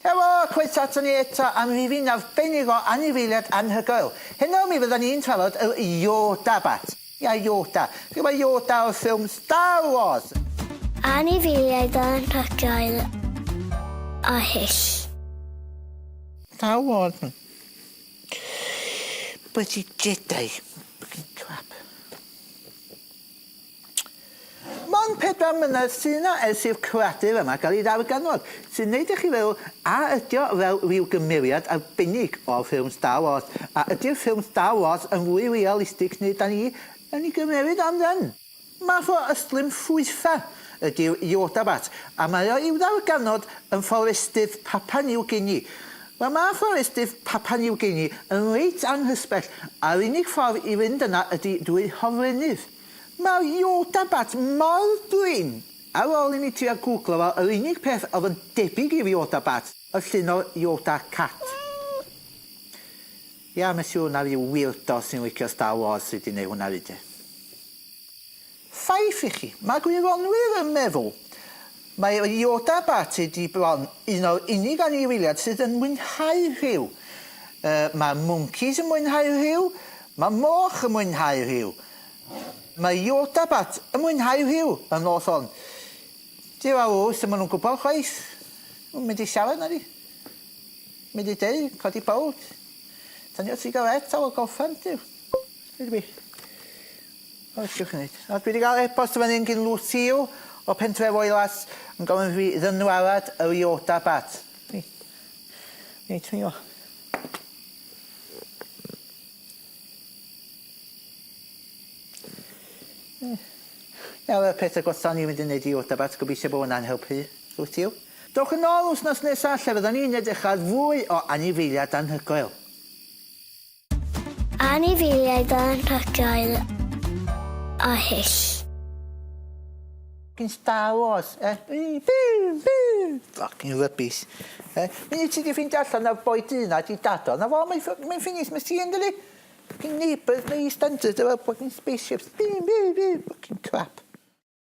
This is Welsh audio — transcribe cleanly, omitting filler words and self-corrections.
Helo, croeso ato ni eto am rifin arbennig o Anifeiliaid Anhygoel. Heno mi fyddan ni'n trafod y Yoda bat. Ia, Yoda. Chi'n gwybod Yoda o'r ffilm Star Wars? Anifeiliaid Anhygoel a hyll. Star Wars. Bloody Jedi. Fucking crap. Mon 4 mlynedd sy'n yna ers i'r cradur yma gael ei ddarganfod, sy'n neud i chi feddwl a ydi o fel rhyw gymeriad arbennig o'r ffilm Star Wars, a ydi'r ffilm Star Wars yn fwy realistig neu da ni yn ei gymeryd amdan. Math o ystlum ffwytha ydi'r Yoda bat, a mae o i'w ddarganfod yn fforestydd Papua New Guinea. Wel, mae fforestydd Papua New Guinea yn reit anghysbell, a'r unig ffordd i fynd yna ydi drwy hofrennydd. Mae'r Yoda bat mor dwyn. Ar ôl i ni trio googlo fo, yr unig peth oedd yn debyg i'r Yoda bat oedd llun o Yoda cat. Ia, mae'n siŵr na ryw weirdo sy'n licio Star Wars sydd wedi gwneud hwnna fyd. Ffaith i chi, mae gwirionwyr yn meddwl mae'r Yoda bat wedi bron un o'r unig anifeiliaid sydd yn mwynhau rhyw. Mae mwncis yn mwynhau rhyw, mae moch yn mwynhau rhyw. Mae Yoda bat yn mwynhau rhyw yn oll hon. Di rawr sy'n maen nhw'n gwybod chwaith. Mae'n mynd i siarad na di. Mynd i deud, codi bawd. Tanio sigaret ar ôl goffan, diw. Dwi wedi. O, siwch yn neud. Dwi wedi cael e-bost fan hyn gyn Lwtio o Pentref Oelas yn gofyn fi ddynwarad yr Yoda bat. Ni, trio. Nawr y peth agosau ni'n mynd i wneud i Yoda bat, gobeithio bod hwnna'n helpu, Lwtio. Dowch yn ôl wthnos nesaf lle fyddan ni'n edrych ar fwy o Anifeiliaid Anhygoel. Anifeiliaid Anhygoel a hyll. Fucking Star Wars, Fucking rubbish. Mynd i ti di ffeindio allan o'r boi dyna di dado. Na fo, mae'n ffinis, mae sy'n dyli. Fucking neighbours, neu standard, efo fucking spaceships. Fucking crap.